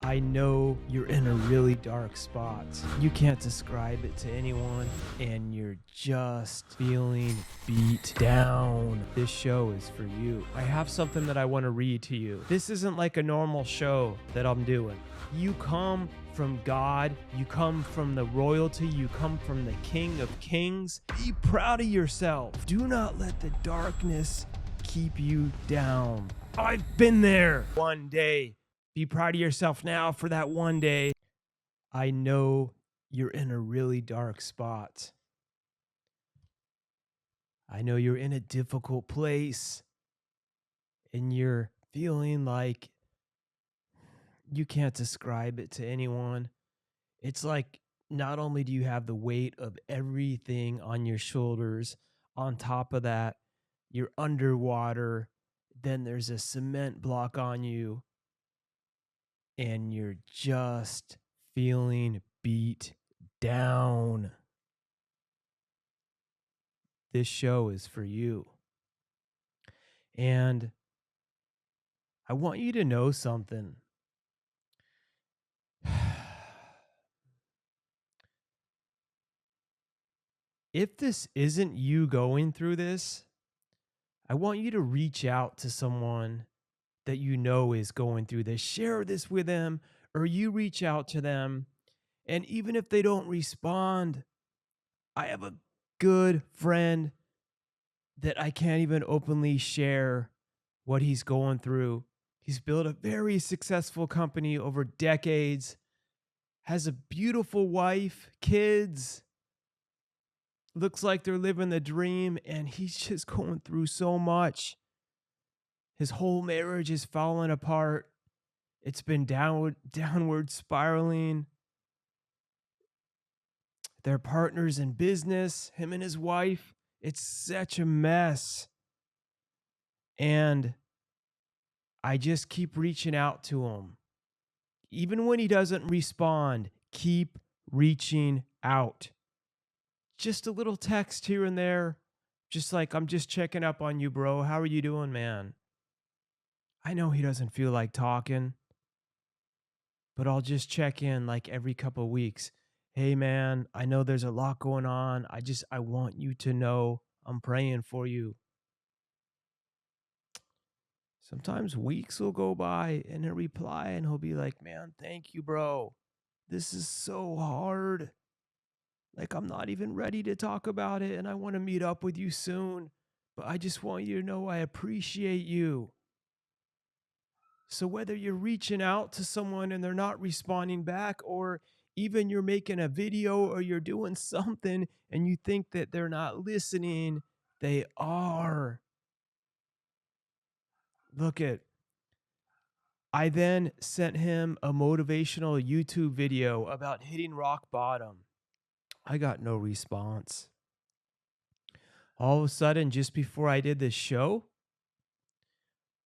I know you're in a really dark spot. You can't describe it to anyone, and you're just feeling beat down. This show is for you. I have something that I want to read to you. This isn't like a normal show that I'm doing. You come from God, you come from the royalty, you come from the King of Kings. Be proud of yourself. Do not let the darkness keep you down. I've been there one day. Be proud of yourself now for that one day. I know you're in a really dark spot. I know you're in a difficult place and you're feeling like you can't describe it to anyone. It's like not only do you have the weight of everything on your shoulders, on top of that, you're underwater, then there's a cement block on you, and you're just feeling beat down. This show is for you. And I want you to know something. If this isn't you going through this, I want you to reach out to someone that you know is going through this. Share this with them, or you reach out to them. And even if they don't respond, I have a good friend that I can't even openly share what he's going through. He's built a very successful company over decades, has a beautiful wife, kids, looks like they're living the dream, and he's just going through so much. His whole marriage is falling apart. It's been downward spiraling. They're partners in business, him and his wife. It's such a mess. And I just keep reaching out to him. Even when he doesn't respond, keep reaching out. Just a little text here and there. Just like, I'm just checking up on you, bro. How are you doing, man? I know he doesn't feel like talking, but I'll just check in like every couple of weeks. Hey, man, I know there's a lot going on. I want you to know I'm praying for you. Sometimes weeks will go by and he'll reply and he'll be like, man, thank you, bro. This is so hard. Like, I'm not even ready to talk about it and I want to meet up with you soon. But I just want you to know I appreciate you. So whether you're reaching out to someone and they're not responding back, or even you're making a video or you're doing something and you think that they're not listening, they are. Look at, I then sent him a motivational YouTube video about hitting rock bottom. I got no response. All of a sudden, just before I did this show,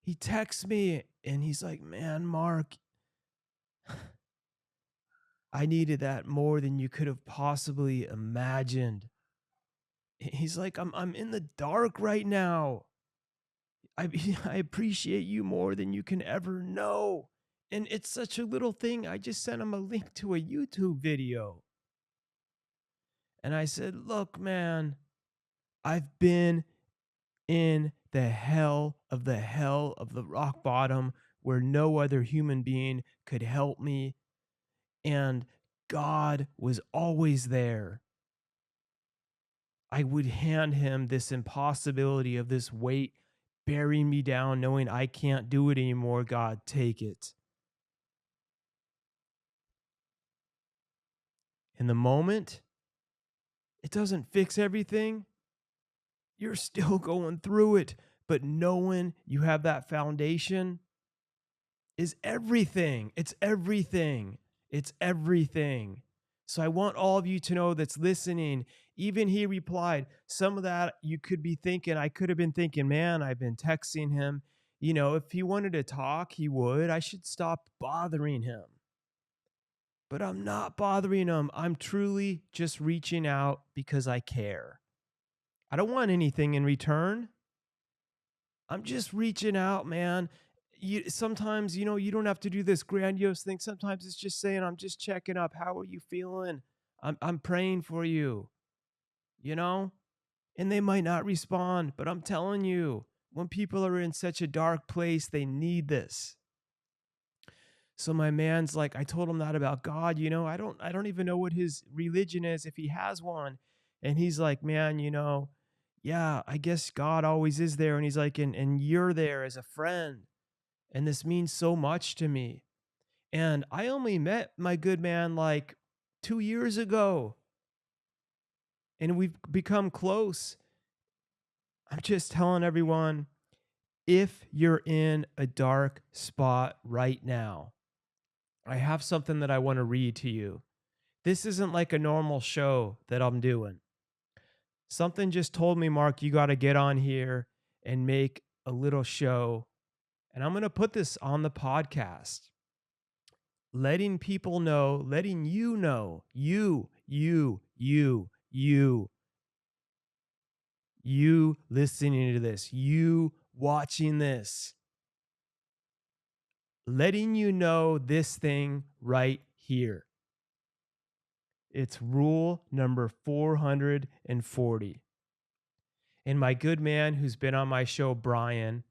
he texts me and he's like, man, Mark, I needed that more than you could have possibly imagined. He's like, I'm in the dark right now. I appreciate you more than you can ever know. And it's such a little thing. I just sent him a link to a YouTube video. And I said, look, man, I've been in the hell of the rock bottom where no other human being could help me. And God was always there. I would hand him this impossibility of this weight bearing me down, knowing I can't do it anymore. God, take it. In the moment, it doesn't fix everything. You're still going through it, but knowing you have that foundation is everything. It's everything. It's everything. So I want all of you to know that's listening. Even he replied, some of that you could be thinking, I could have been thinking, man, I've been texting him. You know, if he wanted to talk, he would. I should stop bothering him. But I'm not bothering him. I'm truly just reaching out because I care. I don't want anything in return. I'm just reaching out, man. sometimes, you don't have to do this grandiose thing. Sometimes it's just saying, I'm just checking up. How are you feeling? I'm praying for you, you know? And they might not respond, but I'm telling you, when people are in such a dark place, they need this. So my man's like, I told him that about God, I don't even know what his religion is, if he has one. And he's like, man, yeah, I guess God always is there. And he's like, and you're there as a friend. And this means so much to me. And I only met my good man like 2 years ago, and we've become close. I'm just telling everyone, if you're in a dark spot right now, I have something that I want to read to you. This isn't like a normal show that I'm doing. Something just told me, Mark, you got to get on here and make a little show. And I'm going to put this on the podcast, letting people know, letting you know, you listening to this, you watching this, letting you know this thing right here. It's rule number 440. And my good man who's been on my show, Brian,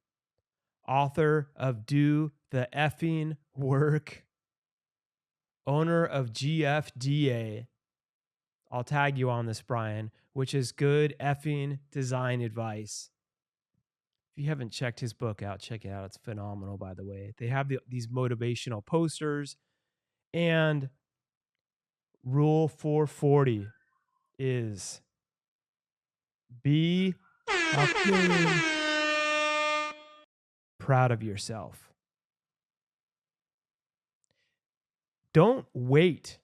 author of Do the Effing Work, owner of GFDA, I'll tag you on this, Brian, which is good effing design advice. If you haven't checked his book out, check it out. It's phenomenal, by the way. They have these motivational posters. And rule 440 is be fucking proud of yourself. Don't wait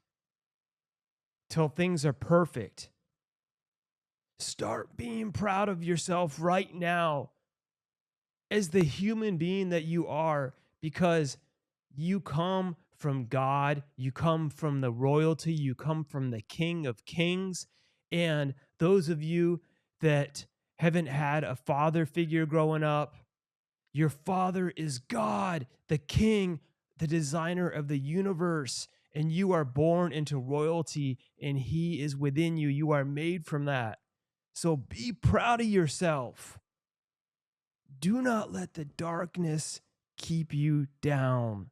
till things are perfect. Start being proud of yourself right now as the human being that you are, because you come from God, you come from the royalty, you come from the King of Kings. And those of you that haven't had a father figure growing up, your father is God, the King, the designer of the universe, and you are born into royalty, and he is within you. You are made from that. So be proud of yourself. Do not let the darkness keep you down.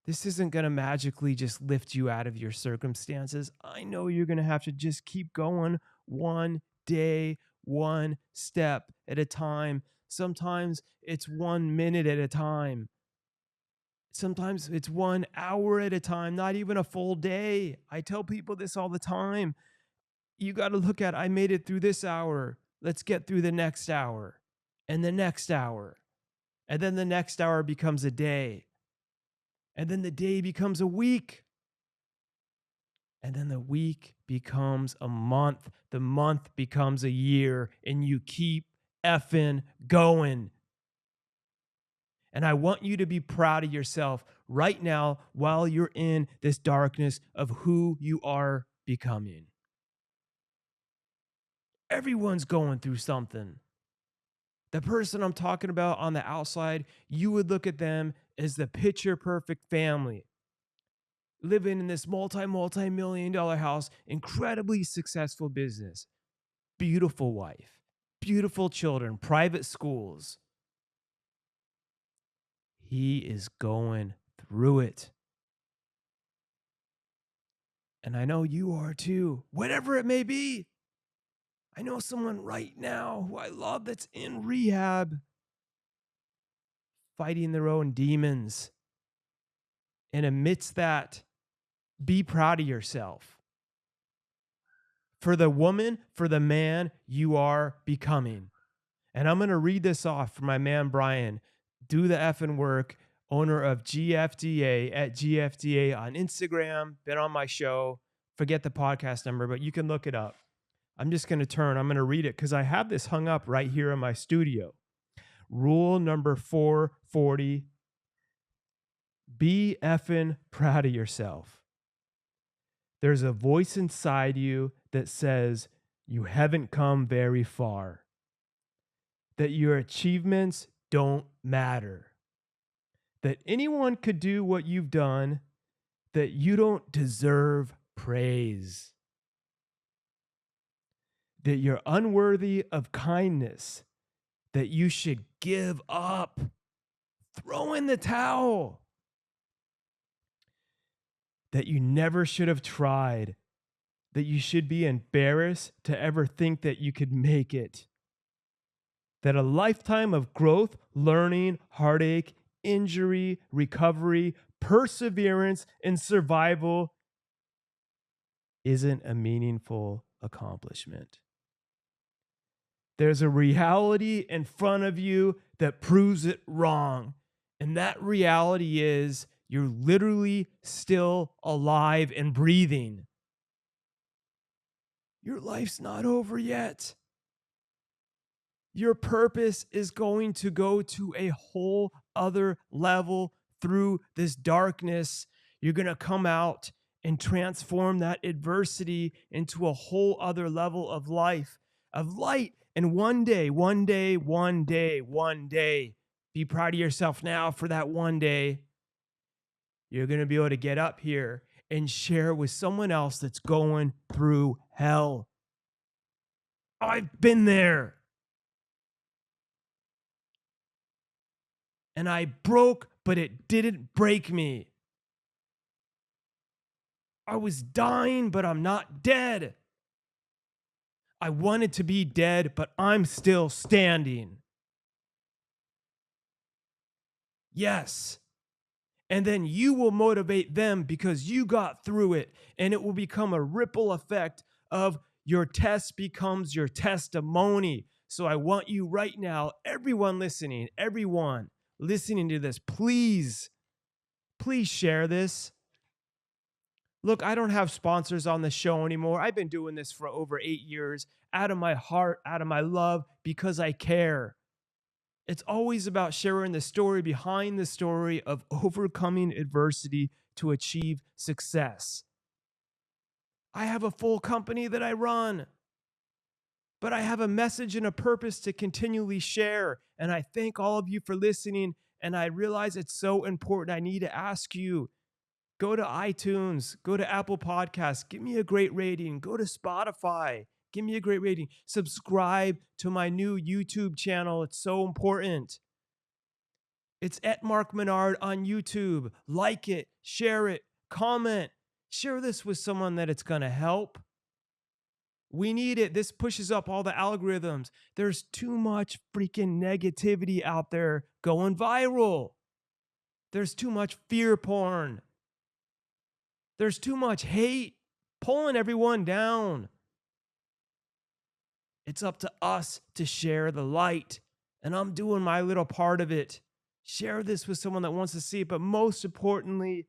This isn't going to magically just lift you out of your circumstances. I know you're going to have to just keep going one day, one step at a time. Sometimes it's 1 minute at a time. Sometimes it's 1 hour at a time, not even a full day. I tell people this all the time. You got to look at, I made it through this hour. Let's get through the next hour and the next hour. And then the next hour becomes a day. And then the day becomes a week. And then the week becomes a month. The month becomes a year. And you keep effing going. And I want you to be proud of yourself right now while you're in this darkness of who you are becoming. Everyone's going through something. The person I'm talking about on the outside, you would look at them as the picture perfect family, living in this multi-million dollar house, incredibly successful business, beautiful wife, beautiful children, private schools. He is going through it. And I know you are too, whatever it may be. I know someone right now who I love that's in rehab, fighting their own demons. And amidst that, be proud of yourself. For the woman, for the man you are becoming. And I'm going to read this off for my man, Brian. Do the effing work, owner of GFDA at GFDA on Instagram, been on my show. Forget the podcast number, but you can look it up. I'm going to read it because I have this hung up right here in my studio. Rule number 440, be effing proud of yourself. There's a voice inside you that says you haven't come very far, that your achievements don't matter, that anyone could do what you've done, that you don't deserve praise, that you're unworthy of kindness, that you should give up, throw in the towel, that you never should have tried, that you should be embarrassed to ever think that you could make it, that a lifetime of growth, learning, heartache, injury, recovery, perseverance, and survival isn't a meaningful accomplishment. There's a reality in front of you that proves it wrong. And that reality is you're literally still alive and breathing. Your life's not over yet. Your purpose is going to go to a whole other level through this darkness. You're going to come out and transform that adversity into a whole other level of life, of light. And one day, be proud of yourself now for that one day. You're going to be able to get up here and share with someone else that's going through hell. I've been there. And I broke, but it didn't break me. I was dying, but I'm not dead. I wanted to be dead, but I'm still standing. Yes. And then you will motivate them because you got through it, and it will become a ripple effect of your test becomes your testimony. So I want you right now, everyone listening to this, please share this. Look, I don't have sponsors on the show anymore. I've been doing this for over 8 years, out of my heart, out of my love, because I care. It's always about sharing the story behind the story of overcoming adversity to achieve success. I have a full company that I run, but I have a message and a purpose to continually share. And I thank all of you for listening. And I realize it's so important. I need to ask you, go to iTunes, go to Apple Podcasts, give me a great rating. Go to Spotify, give me a great rating. Subscribe to my new YouTube channel. It's so important. It's at Mark Minard on YouTube. Like it, share it, comment. Share this with someone that it's going to help. We need it. This pushes up all the algorithms. There's too much freaking negativity out there going viral. There's too much fear porn. There's too much hate pulling everyone down. It's up to us to share the light, and I'm doing my little part of it. Share this with someone that wants to see it, but most importantly,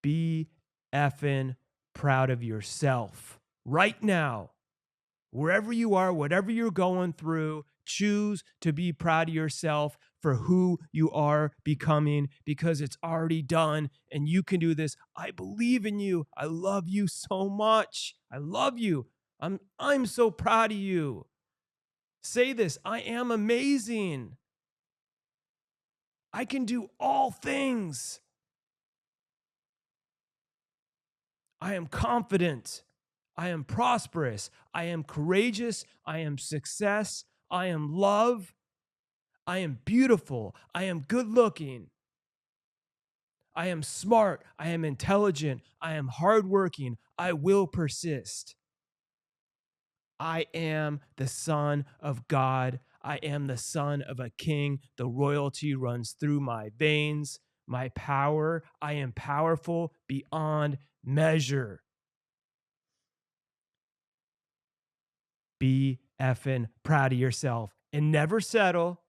be effing proud of yourself right now. Wherever you are, whatever you're going through, choose to be proud of yourself for who you are becoming, because it's already done and you can do this. I believe in you. I love you so much. I love you. I'm so proud of you. Say this, I am amazing. I can do all things. I am confident. I am prosperous. I am courageous. I am success. I am love. I am beautiful. I am good looking. I am smart. I am intelligent. I am hardworking. I will persist. I am the son of God. I am the son of a king. The royalty runs through my veins. My power, I am powerful beyond measure. Be effing proud of yourself and never settle.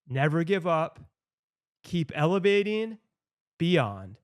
Never give up. Keep elevating beyond.